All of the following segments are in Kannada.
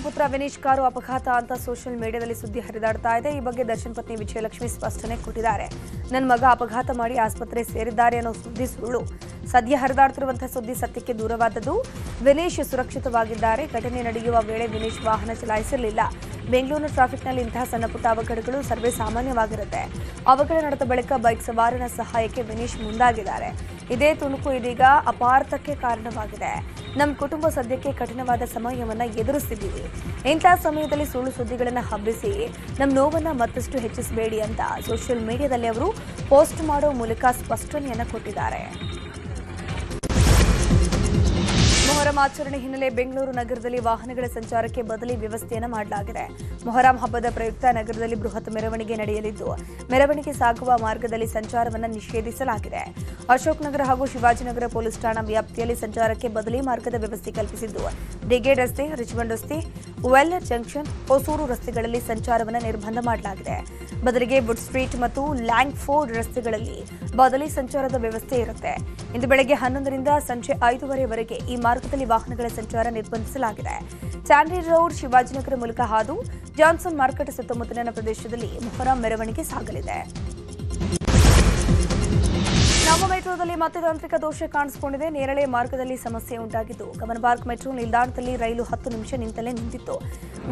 ಪುತ್ರ ವಿನೀಶ್ ಕಾರು ಅಪಘಾತ ಅಂತ ಸೋಷಿಯಲ್ ಮೀಡಿಯಾದಲ್ಲಿ ಸುದ್ದಿ ಹರಿದಾಡ್ತಾ ಇದೆ. ಈ ಬಗ್ಗೆ ದರ್ಶನ್ ಪತ್ನಿ ವಿಜಯಲಕ್ಷ್ಮಿ ಸ್ಪಷ್ಟನೆ ಕೊಟ್ಟಿದ್ದಾರೆ. ನನ್ನ ಮಗ ಅಪಘಾತ ಮಾಡಿ ಆಸ್ಪತ್ರೆ ಸೇರಿದ್ದಾರೆ ಅನ್ನೋ ಸುದ್ದಿ ಸುಳ್ಳು. ಸದ್ಯ ಹರಿದಾಡ್ತಿರುವಂತಹ ಸುದ್ದಿ ಸತ್ಯಕ್ಕೆ ದೂರವಾದದ್ದು. ವಿನೀಶ್ ಸುರಕ್ಷಿತವಾಗಿದ್ದಾರೆ. ಘಟನೆ ನಡೆಯುವ ವೇಳೆ ವಿನೀಶ್ ವಾಹನ ಚಲಾಯಿಸಿರಲಿಲ್ಲ. ಬೆಂಗಳೂರಿನ ಟ್ರಾಫಿಕ್ನಲ್ಲಿ ಇಂತಹ ಸಣ್ಣ ಪುಟ್ಟ ಅವಘಡಗಳು ಸರ್ವೇ ಸಾಮಾನ್ಯವಾಗಿರುತ್ತೆ. ಅವಘಡ ನಡೆದ ಬಳಿಕ ಬೈಕ್ ಸವಾರನ ಸಹಾಯಕ್ಕೆ ವಿನೀಶ್ ಮುಂದಾಗಿದ್ದಾರೆ. ಇದೇ ತುಣುಕು ಇದೀಗ ಅಪಾರ್ಥಕ್ಕೆ ಕಾರಣವಾಗಿದೆ. ನಮ್ಮ ಕುಟುಂಬ ಸದ್ಯಕ್ಕೆ ಕಠಿಣವಾದ ಸಮಯವನ್ನ ಎದುರಿಸ್ತಿದ್ದೀವಿ. ಇಂತಹ ಸಮಯದಲ್ಲಿ ಸುಳ್ಳು ಸುದ್ದಿಗಳನ್ನು ಹಬ್ಬಿಸಿ ನಮ್ಮ ನೋವನ್ನ ಮತ್ತಷ್ಟು ಹೆಚ್ಚಿಸಬೇಡಿ ಅಂತ ಸೋಷಿಯಲ್ ಮೀಡಿಯಾದಲ್ಲಿ ಅವರು ಪೋಸ್ಟ್ ಮಾಡೋ ಮೂಲಕ ಸ್ಪಷ್ಟನೆಯನ್ನ ಕೊಟ್ಟಿದ್ದಾರೆ. ಮೊಹರಂ ಆಚರಣೆ ಹಿನ್ನೆಲೆ ಬೆಂಗಳೂರು ನಗರದಲ್ಲಿ ವಾಹನಗಳ ಸಂಚಾರಕ್ಕೆ ಬದಲಿ ವ್ಯವಸ್ಥೆಯನ್ನು ಮಾಡಲಾಗಿದೆ. ಮೊಹರಂ ಹಬ್ಬದ ಪ್ರಯುಕ್ತ ನಗರದಲ್ಲಿ ಬೃಹತ್ ಮೆರವಣಿಗೆ ನಡೆಯಲಿದ್ದು, ಮೆರವಣಿಗೆ ಸಾಗುವ ಮಾರ್ಗದಲ್ಲಿ ಸಂಚಾರವನ್ನು ನಿಷೇಧಿಸಲಾಗಿದೆ. ಅಶೋಕ್ ನಗರ ಹಾಗೂ ಶಿವಾಜಿನಗರ ಪೊಲೀಸ್ ಠಾಣಾ ವ್ಯಾಪ್ತಿಯಲ್ಲಿ ಸಂಚಾರಕ್ಕೆ ಬದಲಿ ಮಾರ್ಗದ ವ್ಯವಸ್ಥೆ ಕಲ್ಪಿಸಿದ್ದು, ಬ್ರಿಗೇಡ್ ರಸ್ತೆ, ರಿಚ್ಮಂಡ್ ರಸ್ತೆ, ವೆಲ್ಲರ್ ಜಂಕ್ಷನ್, ಹೊಸೂರು ರಸ್ತೆಗಳಲ್ಲಿ ಸಂಚಾರವನ್ನು ನಿರ್ಬಂಧ ಮಾಡಲಾಗಿದೆ. ಬದಲಿಗೆ ವುಡ್ ಸ್ಟ್ರೀಟ್ ಮತ್ತು ಲ್ಯಾಂಗ್ಫೋರ್ಡ್ ರಸ್ತೆಗಳಲ್ಲಿ ಬದಲಿ ಸಂಚಾರದ ವ್ಯವಸ್ಥೆ ಇರುತ್ತೆ. ಇಂದು ಬೆಳಗ್ಗೆ 11ರಿಂದ ಸಂಜೆ 5:30ವರೆಗೆ ಈ ಮಾರ್ಗದಲ್ಲಿ ವಾಹನಗಳ ಸಂಚಾರ ನಿರ್ಬಂಧಿಸಲಾಗಿದೆ. ಚಾಂಡ್ರಿ ರೋಡ್, ಶಿವಾಜಿನಗರ ಮೂಲಕ ಹಾದು ಜಾನ್ಸನ್ ಮಾರ್ಕೆಟ್ ಸುತ್ತಮುತ್ತಲಿನ ಪ್ರದೇಶದಲ್ಲಿ ಮೊಹರಂ ಮೆರವಣಿಗೆ ಸಾಗಲಿದೆ. ನಮ್ಮ ಮೆಟ್ರೋದಲ್ಲಿ ಮತ್ತೆ ತಾಂತ್ರಿಕ ದೋಷ ಕಾಣಿಸಿಕೊಂಡಿದೆ. ನೇರಳೆ ಮಾರ್ಗದಲ್ಲಿ ಸಮಸ್ಯೆ ಉಂಟಾಗಿದ್ದು, ಕಮನ್ ಪಾರ್ಕ್ ಮೆಟ್ರೋ ನಿಲ್ದಾಣದಲ್ಲಿ ರೈಲು 10 ನಿಮಿಷ ನಿಂತಲೇ ನಿಂತಿತ್ತು.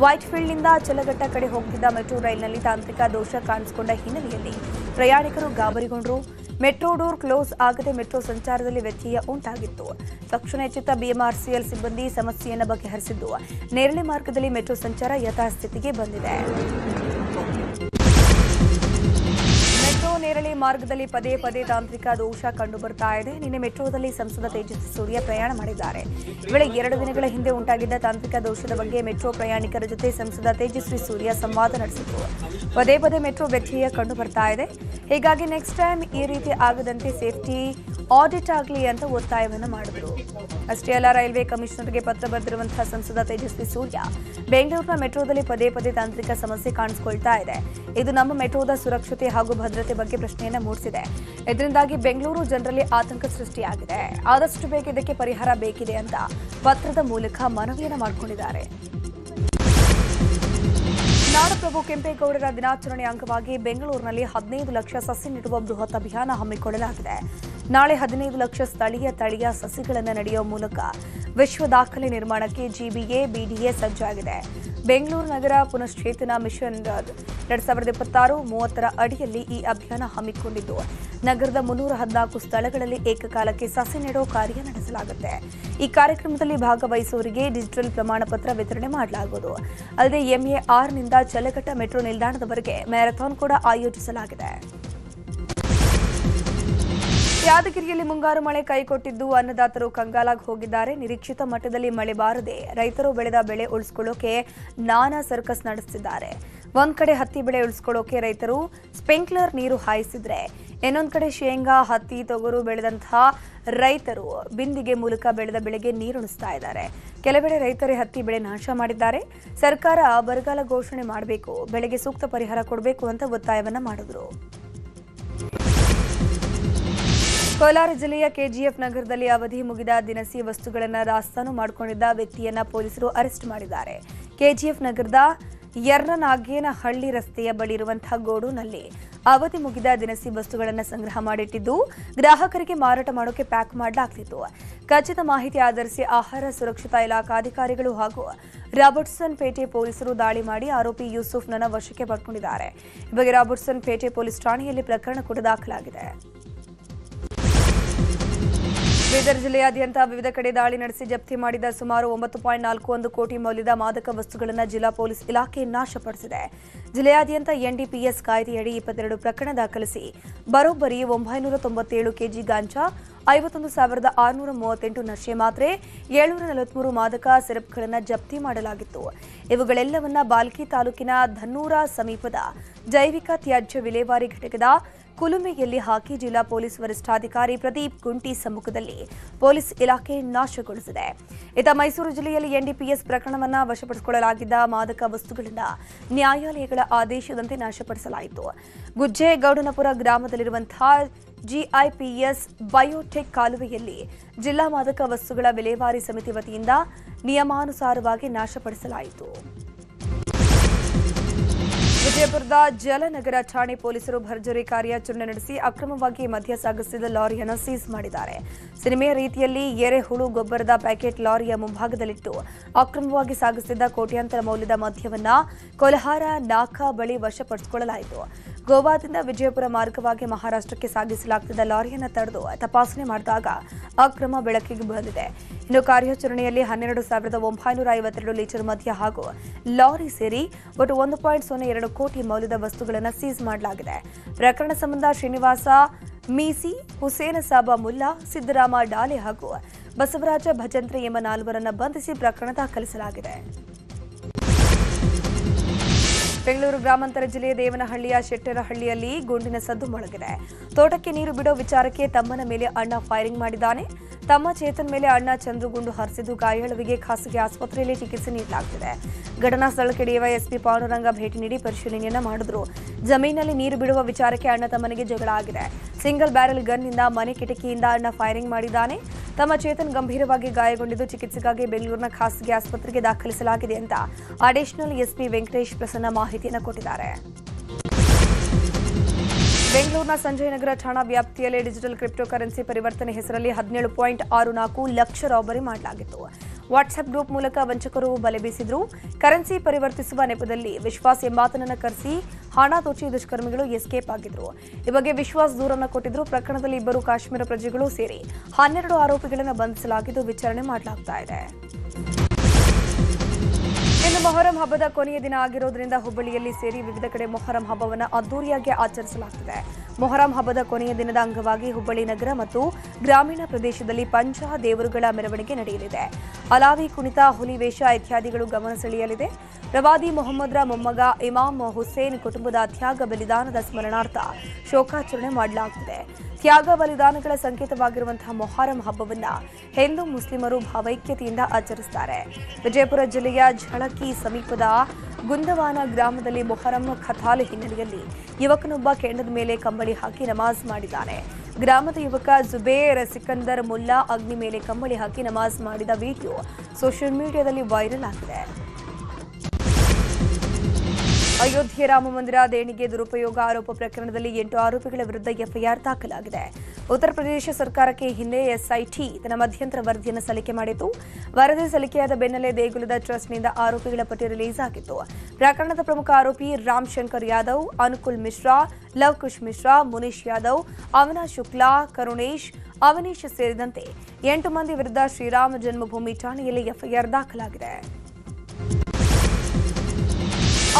ವೈಟ್ ಫೀಲ್ಡ್ನಿಂದ ಚಲಘಟ್ಟ ಕಡೆ ಹೋಗುತ್ತಿದ್ದ ಮೆಟ್ರೋ ರೈಲಿನಲ್ಲಿ ತಾಂತ್ರಿಕ ದೋಷ ಕಾಣಿಸಿಕೊಂಡ ಹಿನ್ನೆಲೆಯಲ್ಲಿ ಪ್ರಯಾಣಿಕರು ಗಾಬರಿಗೊಂಡರು. ಮೆಟ್ರೋ ಡೋರ್ ಕ್ಲೋಸ್ ಆಗದೆ ಮೆಟ್ರೋ ಸಂಚಾರದಲ್ಲಿ ವ್ಯತ್ಯಯ ಉಂಟಾಗಿತ್ತು. ತಕ್ಷಣ ಎಚ್ಚೆತ್ತ ಬಿಎಂಆರ್ಸಿಎಲ್ ಸಿಬ್ಬಂದಿ ಸಮಸ್ಯೆಯನ್ನು ಬಗೆಹರಿಸಿದ್ದು, ನೇರಳೆ ಮಾರ್ಗದಲ್ಲಿ ಮೆಟ್ರೋ ಸಂಚಾರ ಯಥಾಸ್ಥಿತಿಗೆ ಬಂದಿದೆ. ಮೆಟ್ರೋ ನೇರಳೆ ಮಾರ್ಗದಲ್ಲಿ ಪದೇ ಪದೇ ತಾಂತ್ರಿಕ ದೋಷ ಕಂಡುಬರ್ತಾ ಇದೆ. ನಿನ್ನೆ ಮೆಟ್ರೋದಲ್ಲಿ ಸಂಸದ ತೇಜಸ್ವಿ ಸೂರ್ಯ ಪ್ರಯಾಣ ಮಾಡಿದ್ದಾರೆ. ವೇಳೆ 2 ದಿನಗಳ ಹಿಂದೆ ಉಂಟಾಗಿದ್ದ ತಾಂತ್ರಿಕ ದೋಷದ ಬಗ್ಗೆ ಮೆಟ್ರೋ ಪ್ರಯಾಣಿಕರ ಜೊತೆ ಸಂಸದ ತೇಜಸ್ವಿ ಸೂರ್ಯ ಸಂವಾದ ನಡೆಸಿದರು. ಪದೇ ಪದೇ ಮೆಟ್ರೋ ವ್ಯತ್ಯಯ ಕಂಡುಬರ್ತಾ ಇದೆ. ಹೀಗಾಗಿ ನೆಕ್ಸ್ಟ್ ಟೈಮ್ ಈ ರೀತಿ ಆಗದಂತೆ ಸೇಫ್ಟಿ ಆಡಿಟ್ ಆಗಲಿ ಅಂತ ಒತ್ತಾಯವನ್ನು ಮಾಡಿದರು. ಅಷ್ಟೇ ಅಲ್ಲ, ರೈಲ್ವೆ ಕಮಿಷನರ್ಗೆ ಪತ್ರ ಬರೆದಿರುವಂತಹ ಸಂಸದ ತೇಜಸ್ವಿ ಸೂರ್ಯ, ಬೆಂಗಳೂರಿನ ಮೆಟ್ರೋದಲ್ಲಿ ಪದೇ ಪದೇ ತಾಂತ್ರಿಕ ಸಮಸ್ಯೆ ಕಾಣಿಸಿಕೊಳ್ತಾ ಇದೆ. ಇದು ನಮ್ಮ ಮೆಟ್ರೋದ ಸುರಕ್ಷತೆ ಹಾಗೂ ಭದ್ರತೆ ಬಗ್ಗೆ ಪ್ರಶ್ನೆಯನ್ನ ಮೂಡಿಸಿದೆ. ಇದರಿಂದಾಗಿ ಬೆಂಗಳೂರು ಜನರಲ್ಲಿ ಆತಂಕ ಸೃಷ್ಟಿಯಾಗಿದೆ. ಆದಷ್ಟು ಬೇಗ ಇದಕ್ಕೆ ಪರಿಹಾರ ಬೇಕಿದೆ ಅಂತ ಪತ್ರದ ಮೂಲಕ ಮನವಿಯನ್ನು ಮಾಡಿಕೊಂಡಿದ್ದಾರೆ. ನಾಡಪ್ರಭು ಕೆಂಪೇಗೌಡರ ದಿನಾಚರಣೆ ಅಂಗವಾಗಿ ಬೆಂಗಳೂರಿನಲ್ಲಿ 15 ಲಕ್ಷ ಸಸಿ ನೆಡುವ ಬೃಹತ್ ಅಭಿಯಾನ ಹಮ್ಮಿಕೊಳ್ಳಲಾಗಿದೆ. ನಾಳೆ 15 ಲಕ್ಷ ಸ್ಥಳೀಯ ತಳಿಯ ಸಸಿಗಳನ್ನು ನೆಡೆಯುವ ಮೂಲಕ ವಿಶ್ವ ದಾಖಲೆ ನಿರ್ಮಾಣಕ್ಕೆ ಜಿಬಿಎ, ಬಿಡಿಎ ಸಜ್ಜಾಗಿದೆ. ಬೆಂಗಳೂರು ನಗರ ಪುನಶ್ಚೇತನ ಮಿಷನ್ 2026-30 ಅಡಿಯಲ್ಲಿ ಈ ಅಭಿಯಾನ ಹಮ್ಮಿಕೊಂಡಿದ್ದು, ನಗರದ 314 ಸ್ಥಳಗಳಲ್ಲಿ ಏಕಕಾಲಕ್ಕೆ ಸಸಿ ನೆಡೋ ಕಾರ್ಯ ನಡೆಸಲಾಗುತ್ತೆ. ಈ ಕಾರ್ಯಕ್ರಮದಲ್ಲಿ ಭಾಗವಹಿಸುವವರಿಗೆ ಡಿಜಿಟಲ್ ಪ್ರಮಾಣ ಪತ್ರ ವಿತರಣೆ ಮಾಡಲಾಗುವುದು. ಅಲ್ಲದೆ ಎಂಎಆರ್ನಿಂದ ಚಲಘಟ್ಟ ಮೆಟ್ರೋ ನಿಲ್ದಾಣದವರೆಗೆ ಮ್ಯಾರಥಾನ್ ಕೂಡ ಆಯೋಜಿಸಲಾಗಿದೆ. ಯಾದಗಿರಿಯಲ್ಲಿ ಮುಂಗಾರು ಮಳೆ ಕೈಕೊಟ್ಟಿದ್ದು, ಅನ್ನದಾತರು ಕಂಗಾಲಾಗಿ ಹೋಗಿದ್ದಾರೆ. ನಿರೀಕ್ಷಿತ ಮಟ್ಟದಲ್ಲಿ ಮಳೆ ಬಾರದೆ ರೈತರು ಬೆಳೆದ ಬೆಳೆ ಉಳಿಸಿಕೊಳ್ಳೋಕೆ ನಾನಾ ಸರ್ಕಸ್ ನಡೆಸುತ್ತಿದ್ದಾರೆ. ಒಂದ್ ಕಡೆ ಹತ್ತಿ ಬೆಳೆ ಉಳಿಸಿಕೊಳ್ಳೋಕೆ ರೈತರು ಸ್ಪ್ರಿಂಕ್ಲರ್ ನೀರು ಹಾಯಿಸಿದ್ರೆ, ಇನ್ನೊಂದು ಕಡೆ ಶೇಂಗಾ, ಹತ್ತಿ, ತೊಗರು ಬೆಳೆದಂತಹ ರೈತರು ಬಿಂದಿಗೆ ಮೂಲಕ ಬೆಳೆದ ಬೆಳೆಗೆ ನೀರುಣಿಸ್ತಾ ಇದ್ದಾರೆ. ಕೆಲವೆಡೆ ರೈತರೇ ಹತ್ತಿ ಬೆಳೆ ನಾಶ ಮಾಡಿದ್ದಾರೆ. ಸರ್ಕಾರ ಬರಗಾಲ ಘೋಷಣೆ ಮಾಡಬೇಕು, ಬೆಳೆಗೆ ಸೂಕ್ತ ಪರಿಹಾರ ಕೊಡಬೇಕು ಅಂತ ಒತ್ತಾಯವನ್ನ ಮಾಡಿದ್ರು. ಕೋಲಾರ ಜಿಲ್ಲೆಯ ಕೆಜಿಎಫ್ ನಗರದಲ್ಲಿ ಅವಧಿ ಮುಗಿದ ದಿನಸಿ ವಸ್ತುಗಳನ್ನು ದಾಸ್ತಾನು ಮಾಡಿಕೊಂಡಿದ್ದ ವ್ಯಕ್ತಿಯನ್ನ ಪೊಲೀಸರು ಅರೆಸ್ಟ್ ಮಾಡಿದ್ದಾರೆ. ಕೆಜಿಎಫ್ ನಗರದ ಯರ್ನನಾಗೇನಹಳ್ಳಿ ರಸ್ತೆಯ ಬಳಿ ಇರುವಂತಹ ಗೋಡೌನ್ನಲ್ಲಿ ಅವಧಿ ಮುಗಿದ ದಿನಸಿ ವಸ್ತುಗಳನ್ನು ಸಂಗ್ರಹ ಮಾಡಿಟ್ಟಿದ್ದು, ಗ್ರಾಹಕರಿಗೆ ಮಾರಾಟ ಮಾಡೋಕೆ ಪ್ಯಾಕ್ ಮಾಡಲಾಗ್ತಿತ್ತು. ಖಚಿತ ಮಾಹಿತಿ ಆಧರಿಸಿ ಆಹಾರ ಸುರಕ್ಷತಾ ಇಲಾಖಾ ಅಧಿಕಾರಿಗಳು ಹಾಗೂ ರಾಬರ್ಟ್ಸನ್ ಪೇಟೆ ಪೊಲೀಸರು ದಾಳಿ ಮಾಡಿ ಆರೋಪಿ ಯೂಸುಫ್ನನ್ನ ವಶಕ್ಕೆ ಪಡೆದುಕೊಂಡಿದ್ದಾರೆ. ಈ ಬಗ್ಗೆ ರಾಬರ್ಟ್ಸನ್ ಪೇಟೆ ಪೊಲೀಸ್ ಠಾಣೆಯಲ್ಲಿ ಪ್ರಕರಣ ಕೂಡ ದಾಖಲಾಗಿದೆ. ಬೀದರ್ ಜಿಲ್ಲೆಯಾದ್ಯಂತ ವಿವಿಧ ಕಡೆ ದಾಳಿ ನಡೆಸಿ ಜಪ್ತಿ ಮಾಡಿದ ಸುಮಾರು 9.41 ಕೋಟಿ ಮೌಲ್ಯದ ಮಾದಕ ವಸ್ತುಗಳನ್ನು ಜಿಲ್ಲಾ ಪೊಲೀಸ್ ಇಲಾಖೆ ನಾಶಪಡಿಸಿದೆ. ಜಿಲ್ಲೆಯಾದ್ಯಂತ ಎನ್ಡಿಪಿಎಸ್ ಕಾಯ್ದೆಯಡಿ 22 ಪ್ರಕರಣ ದಾಖಲಿಸಿ ಬರೋಬ್ಬರಿ 997 ಕೆಜಿ ಗಾಂಜಾ, 51,638 ನಶೆ ಮಾತ್ರೆ, 743 ಮಾದಕ ಸಿರಪ್ಗಳನ್ನು ಜಪ್ತಿ ಮಾಡಲಾಗಿತ್ತು. ಇವುಗಳೆಲ್ಲವನ್ನ ಬಾಲ್ಕಿ ತಾಲೂಕಿನ ಧನ್ನೂರ ಸಮೀಪದ ಜೈವಿಕ ತ್ಯಾಜ್ಯ ವಿಲೇವಾರಿ ಘಟಕದ ಕುಲುಮೆಯಲ್ಲಿ ಹಾಕಿ ಜಿಲ್ಲಾ ಪೊಲೀಸ್ ವರಿಷ್ಠಾಧಿಕಾರಿ ಪ್ರದೀಪ್ ಗುಂಟಿ ಸಮ್ಮುಖದಲ್ಲಿ ಪೊಲೀಸ್ ಇಲಾಖೆ ನಾಶಗೊಳಿಸಿದೆ. ಇತ್ತ ಮೈಸೂರು ಜಿಲ್ಲೆಯಲ್ಲಿ ಎನ್ಡಿಪಿಎಸ್ ಪ್ರಕರಣವನ್ನು ವಶಪಡಿಸಿಕೊಳ್ಳಲಾಗಿದ್ದ ಮಾದಕ ವಸ್ತುಗಳನ್ನು ನ್ಯಾಯಾಲಯಗಳ ಆದೇಶದಂತೆ ನಾಶಪಡಿಸಲಾಯಿತು. ಗುಜ್ಜೇಗೌಡನಪುರ ಗ್ರಾಮದಲ್ಲಿರುವಂತಹ ಜಿಐಪಿಎಸ್ ಬಯೋಟೆಕ್ ಕಾಲುವೆಯಲ್ಲಿ ಜಿಲ್ಲಾ ಮಾದಕ ವಸ್ತುಗಳ ವಿಲೇವಾರಿ ಸಮಿತಿ ವತಿಯಿಂದ ನಿಯಮಾನುಸಾರವಾಗಿ ನಾಶಪಡಿಸಲಾಯಿತು. ವಿಜಯಪುರದ ಜಲನಗರ ಠಾಣೆ ಪೊಲೀಸರು ಭರ್ಜರಿ ಕಾರ್ಯಾಚರಣೆ ನಡೆಸಿ ಅಕ್ರಮವಾಗಿ ಮದ್ಯ ಸಾಗಿಸುತ್ತಿದ್ದ ಲಾರಿಯನ್ನು ಸೀಸ್ ಮಾಡಿದ್ದಾರೆ. ಸಿನಿಮೆಯ ರೀತಿಯಲ್ಲಿ ಎರೆಹುಳು ಗೊಬ್ಬರದ ಪ್ಯಾಕೆಟ್ ಲಾರಿಯ ಮುಂಭಾಗದಲ್ಲಿಟ್ಟು ಅಕ್ರಮವಾಗಿ ಸಾಗಿಸುತ್ತಿದ್ದ ಕೋಟ್ಯಾಂತರ ಮೌಲ್ಯದ ಮದ್ಯವನ್ನು ಕೊಲ್ಹಾರ ನಾಕಾ ಬಳಿ ವಶಪಡಿಸಿಕೊಳ್ಳಲಾಯಿತು. ಗೋವಾದಿಂದ ವಿಜಯಪುರ ಮಾರ್ಗವಾಗಿ ಮಹಾರಾಷ್ಟ್ರಕ್ಕೆ ಸಾಗಿಸಲಾಗುತ್ತಿದ್ದ ಲಾರಿಯನ್ನು ತಡೆದು ತಪಾಸಣೆ ಮಾಡಿದಾಗ ಅಕ್ರಮ ಬೆಳಕಿಗೆ ಬಂದಿದೆ. ಇನ್ನು ಕಾರ್ಯಾಚರಣೆಯಲ್ಲಿ 12,952 ಲೀಟರ್ ಮದ್ಯ ಹಾಗೂ ಲಾರಿ ಸೇರಿ ಒಟ್ಟು 1.02 ಕೋಟಿ ಮೌಲ್ಯದ ವಸ್ತುಗಳನ್ನು ಸೀಸ್ ಮಾಡಲಾಗಿದೆ. ಪ್ರಕರಣ ಸಂಬಂಧ ಶ್ರೀನಿವಾಸ ಮೀಸಿ, ಹುಸೇನ ಸಾಬ ಮುಲ್ಲಾ, ಸಿದ್ದರಾಮ ಡಾಲೆ ಹಾಗೂ ಬಸವರಾಜ ಭಜಂತ್ರಿ ಎಂಬ 4 ಬಂಧಿಸಿ ಪ್ರಕರಣ ದಾಖಲಿಸಲಾಗಿದೆ. ಬೆಂಗಳೂರು ಗ್ರಾಮಾಂತರ ಜಿಲ್ಲೆಯ ದೇವನಹಳ್ಳಿಯ ಶೆಟ್ಟರಹಳ್ಳಿಯಲ್ಲಿ ಗುಂಡಿನ ಸದ್ದು ಮೊಳಗಿದೆ. ತೋಟಕ್ಕೆ ನೀರು ಬಿಡೋ ವಿಚಾರಕ್ಕೆ ತಮ್ಮನ ಮೇಲೆ ಅಣ್ಣ ಫೈರಿಂಗ್ ಮಾಡಿದ್ದಾನೆ. ತಮ್ಮ ಚೇತನ್ ಮೇಲೆ ಅಣ್ಣ ಚಂದ್ರು ಗುಂಡು ಹಾರಿಸಿದ್ದು ಗಾಯಾಳುವಿಗೆ ಖಾಸಗಿ ಆಸ್ಪತ್ರೆಯಲ್ಲಿ ಚಿಕಿತ್ಸೆ ನೀಡಲಾಗುತ್ತಿದೆ. ಘಟನಾ ಸ್ಥಳಕ್ಕೆ ಡಿವೈಎಸ್ಪಿ ಪಾಂಡುರಂಗ ಭೇಟಿ ನೀಡಿ ಪರಿಶೀಲನೆಯನ್ನ ಮಾಡಿದ್ರು. ಜಮೀನಿನಲ್ಲಿ ನೀರು ಬಿಡುವ ವಿಚಾರಕ್ಕೆ ಅಣ್ಣ ತಮ್ಮನಿಗೆ ಜಗಳ ಆಗಿದೆ. ಸಿಂಗಲ್ ಬ್ಯಾರೆಲ್ ಗನ್ನಿಂದ ಮನೆ ಕಿಟಕಿಯಿಂದ ಅಣ್ಣ ಫೈರಿಂಗ್ ಮಾಡಿದ್ದಾನೆ. ತಮ್ಮ ಚೇತನ್ ಗಂಭೀರವಾಗಿ ಗಾಯಗೊಂಡಿದ್ದು ಚಿಕಿತ್ಸೆಗಾಗಿ ಬೆಂಗಳೂರಿನ ಖಾಸಗಿ ಆಸ್ಪತ್ರೆಗೆ ದಾಖಲಿಸಲಾಗಿದೆ ಅಂತ ಅಡಿಷನಲ್ ಎಸ್ಪಿ ವೆಂಕಟೇಶ್ ಪ್ರಸನ್ನ ಮಾಹಿತಿಯನ್ನು ಕೊಟ್ಟಿದ್ದಾರೆ. ಬೆಂಗಳೂರಿನ ಸಂಜಯ್ ನಗರ ಠಾಣಾ ವ್ಯಾಪ್ತಿಯಲ್ಲಿ ಡಿಜಿಟಲ್ ಕ್ರಿಪ್ಟೋ ಕರೆನ್ಸಿ ಪರಿವರ್ತನೆ ಹೆಸರಲ್ಲಿ 17.64 ಲಕ್ಷ ರಾಬರಿ ಮಾಡಲಾಗಿತ್ತು. ವಾಟ್ಸ್ಆಪ್ ಗ್ರೂಪ್ ಮೂಲಕ ವಂಚಕರು ಬಲೆ ಬೀಸಿದ್ರು. ಕರೆನ್ಸಿ ಪರಿವರ್ತಿಸುವ ನೆಪದಲ್ಲಿ ವಿಶ್ವಾಸ್ ಎಂಬಾತನನ್ನು ಕರೆಸಿ ಹಣ ದೋಚಿ ದುಷ್ಕರ್ಮಿಗಳು ಎಸ್ಕೇಪ್ ಆಗಿದ್ರು. ಈ ಬಗ್ಗೆ ವಿಶ್ವಾಸ್ ದೂರನ್ನು ಕೊಟ್ಟಿದ್ರು. ಪ್ರಕರಣದಲ್ಲಿ 2 ಕಾಶ್ಮೀರ ಪ್ರಜೆಗಳು ಸೇರಿ 12 ಆರೋಪಿಗಳನ್ನು ಬಂಧಿಸಲಾಗಿದ್ದು ವಿಚಾರಣೆ ಮಾಡಲಾಗ್ತಾ ಇದೆ. ಇನ್ನು ಮೊಹರಂ ಹಬ್ಬದ ಕೊನೆಯ ದಿನ ಆಗಿರೋದ್ರಿಂದ ಹುಬ್ಬಳ್ಳಿಯಲ್ಲಿ ಸೇರಿ ವಿವಿಧ ಕಡೆ ಮೊಹರಂ ಹಬ್ಬವನ್ನು ಅದ್ದೂರಿಯಾಗಿ ಆಚರಿಸಲಾಗುತ್ತಿದೆ. ಮೊಹರಂ ಹಬ್ಬದ ಕೊನೆಯ ದಿನದ ಅಂಗವಾಗಿ ಹುಬ್ಬಳ್ಳಿ ನಗರ ಮತ್ತು ಗ್ರಾಮೀಣ ಪ್ರದೇಶದಲ್ಲಿ ಪಂಚ ದೇವರುಗಳ ಮೆರವಣಿಗೆ ನಡೆಯಲಿದೆ. ಅಲಾವಿ ಕುಣಿತ, ಹುಲಿ ವೇಷ ಇತ್ಯಾದಿಗಳು ಗಮನ ಸೆಳೆಯಲಿದೆ. ಪ್ರವಾದಿ ಮೊಹಮ್ಮದರ ಮೊಮ್ಮಗ ಇಮಾಮ್ ಹುಸೇನ್ ಕುಟುಂಬದ ತ್ಯಾಗ ಬಲಿದಾನದ ಸ್ಮರಣಾರ್ಥ ಶೋಕಾಚರಣೆ ಮಾಡಲಾಗುತ್ತಿದೆ. ತ್ಯಾಗ ಬಲಿದಾನಗಳ ಸಂಕೇತವಾಗಿರುವಂತಹ ಮೊಹರಂ ಹಬ್ಬವನ್ನು ಹಿಂದೂ ಮುಸ್ಲಿಮರು ಭಾವೈಕ್ಯತೆಯಿಂದ ಆಚರಿಸುತ್ತಾರೆ. ವಿಜಯಪುರ ಜಿಲ್ಲೆಯ ಝಳಕಿ ಸಮೀಪದ ಗುಂದವಾನ ಗ್ರಾಮದಲ್ಲಿ ಮೊಹರಂ ಖತಾಲ್ ಹಿನ್ನೆಲೆಯಲ್ಲಿ ಯುವಕನೊಬ್ಬ ಕೆಂಡದ ಮೇಲೆ ಕಂಬಳಿ ಹಾಕಿ ನಮಾಜ್ ಮಾಡಿದ್ದಾನೆ. ಗ್ರಾಮದ ಯುವಕ ಜುಬೇರ್ ಸಿಕಂದರ್ ಮುಲ್ಲಾ ಅಗ್ನಿ ಮೇಲೆ ಕಂಬಳಿ ಹಾಕಿ ನಮಾಜ್ ಮಾಡಿದ ವಿಡಿಯೋ ಸೋಷಿಯಲ್ ಮೀಡಿಯಾದಲ್ಲಿ ವೈರಲ್ ಆಗಿದೆ. ಅಯೋಧ್ಯೆ ರಾಮ ಮಂದಿರ ದೇಣಿಗೆ ದುರುಪಯೋಗ ಆರೋಪ ಪ್ರಕರಣದಲ್ಲಿ 8 ಆರೋಪಿಗಳ ವಿರುದ್ಧ ಎಫ್ಐಆರ್ ದಾಖಲಾಗಿದೆ. ಉತ್ತರ ಪ್ರದೇಶ ಸರ್ಕಾರಕ್ಕೆ ಹಿಂದೆ ಎಸ್ಐಟಿ ತನ್ನ ಮಧ್ಯಂತರ ವರದಿಯನ್ನು ಸಲ್ಲಿಕೆ ಮಾಡಿತ್ತು. ವರದಿ ಸಲ್ಲಿಕೆಯಾದ ಬೆನ್ನಲ್ಲೇ ದೇಗುಲದ ಟ್ರಸ್ಟ್ನಿಂದ ಆರೋಪಿಗಳ ಪಟ್ಟಿ ರಿಲೀಸ್ ಆಗಿತ್ತು. ಪ್ರಕರಣದ ಪ್ರಮುಖ ಆರೋಪಿ ರಾಮ್ ಶಂಕರ್ ಯಾದವ್, ಅನುಕುಲ್ ಮಿಶ್ರಾ, ಲವಕುಶ್ ಮಿಶ್ರಾ, ಮುನೀಶ್ ಯಾದವ್, ಅವಿನಾಶ್ ಶುಕ್ಲಾ, ಕರುಣೇಶ್, ಅವನೀಶ್ ಸೇರಿದಂತೆ 8 ಮಂದಿ ವಿರುದ್ಧ ಶ್ರೀರಾಮ ಜನ್ಮಭೂಮಿ ಠಾಣೆಯಲ್ಲಿ ಎಫ್ಐಆರ್ ದಾಖಲಾಗಿದೆ.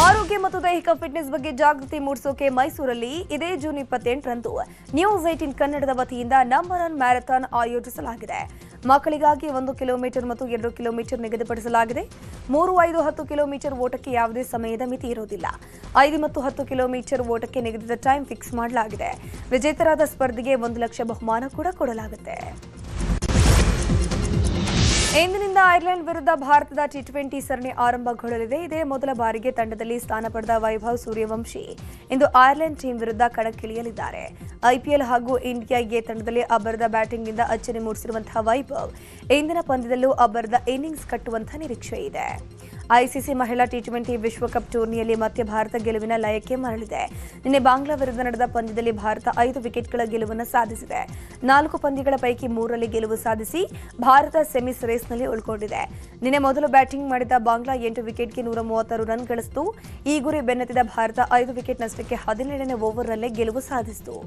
ಆರೋಗ್ಯ ಮತ್ತು ದೈಹಿಕ ಫಿಟ್ನೆಸ್ ಬಗ್ಗೆ ಜಾಗೃತಿ ಮೂಡಿಸೋಕೆ ಮೈಸೂರಲ್ಲಿ ಇದೇ ಜೂನ್ 28ರಂದು ನ್ಯೂಸ್ 18 ಕನ್ನಡದ ವತಿಯಿಂದ ನಂಬರ್ 1 ಮ್ಯಾರಥಾನ್ ಆಯೋಜಿಸಲಾಗಿದೆ. ಮಕ್ಕಳಿಗಾಗಿ 1 ಕಿಲೋಮೀಟರ್ ಮತ್ತು 2 ಕಿಲೋಮೀಟರ್ ನಿಗದಿಪಡಿಸಲಾಗಿದೆ. 3, 5, 10 ಕಿಲೋಮೀಟರ್ ಓಟಕ್ಕೆ ಯಾವುದೇ ಸಮಯದ ಮಿತಿ ಇರುವುದಿಲ್ಲ. 5 ಮತ್ತು 10 ಕಿಲೋಮೀಟರ್ ಓಟಕ್ಕೆ ನಿಗದಿತ ಟೈಮ್ ಫಿಕ್ಸ್ ಮಾಡಲಾಗಿದೆ. ವಿಜೇತರಾದ ಸ್ಪರ್ಧೆಗೆ 1 ಲಕ್ಷ ಬಹುಮಾನ ಕೂಡ ಕೊಡಲಾಗುತ್ತೆ. ಇಂದಿನಿಂದ ಐರ್ಲೆಂಡ್ ವಿರುದ್ಧ ಭಾರತದ ಟಿ20 ಸರಣಿ ಆರಂಭಗೊಳ್ಳಲಿದೆ. ಇದೇ ಮೊದಲ ಬಾರಿಗೆ ತಂಡದಲ್ಲಿ ಸ್ಥಾನ ಪಡೆದ ವೈಭವ್ ಸೂರ್ಯವಂಶಿ ಇಂದು ಐರ್ಲೆಂಡ್ ಟೀಮ್ ವಿರುದ್ಧ ಕಣಕ್ಕಿಳಿಯಲಿದ್ದಾರೆ. ಐಪಿಎಲ್ ಹಾಗೂ ಇಂಡಿಯಾ ಎ ತಂಡದಲ್ಲಿ ಅಬ್ಬರದ ಬ್ಯಾಟಿಂಗ್ನಿಂದ ಅಚ್ಚರಿ ಮೂಡಿಸಿರುವಂತಹ ವೈಭವ್ ಇಂದಿನ ಪಂದ್ಯದಲ್ಲೂ ಅಬ್ಬರದ ಇನ್ನಿಂಗ್ಸ್ ಕಟ್ಟುವಂತಹ ನಿರೀಕ್ಷೆ ಇದೆ. ಐಸಿಸಿ ಮಹಿಳಾ ಟಿ20 ವಿಶ್ವಕಪ್ ಟೂರ್ನಿಯಲ್ಲಿ ಮತ್ತೆ ಭಾರತ ಗೆಲುವಿನ ಲಯಕ್ಕೆ ಮರಳಿದೆ. ನಿನ್ನೆ ಬಾಂಗ್ಲಾ ವಿರುದ್ಧ ನಡೆದ ಪಂದ್ಯದಲ್ಲಿ ಭಾರತ 5 ವಿಕೆಟ್ಗಳ ಗೆಲುವನ್ನು ಸಾಧಿಸಿದೆ. 4 ಪಂದ್ಯಗಳ ಪೈಕಿ 3ರಲ್ಲಿ ಗೆಲುವು ಸಾಧಿಸಿ ಭಾರತ ಸೆಮಿಸ್ ರೇಸ್ನಲ್ಲಿ ಉಳ್ಕೊಂಡಿದೆ. ನಿನ್ನೆ ಮೊದಲು ಬ್ಯಾಟಿಂಗ್ ಮಾಡಿದ ಬಾಂಗ್ಲಾ 8 ವಿಕೆಟ್ಗೆ 136 ರನ್ ಗಳಿಸಿತು. ಈ ಗುರಿ ಬೆನ್ನತ್ತಿದ ಭಾರತ 5 ವಿಕೆಟ್ ನಷ್ಟಕ್ಕೆ 17ನೇ ಓವರ್ನಲ್ಲೇ ಗೆಲುವು ಸಾಧಿಸಿತು.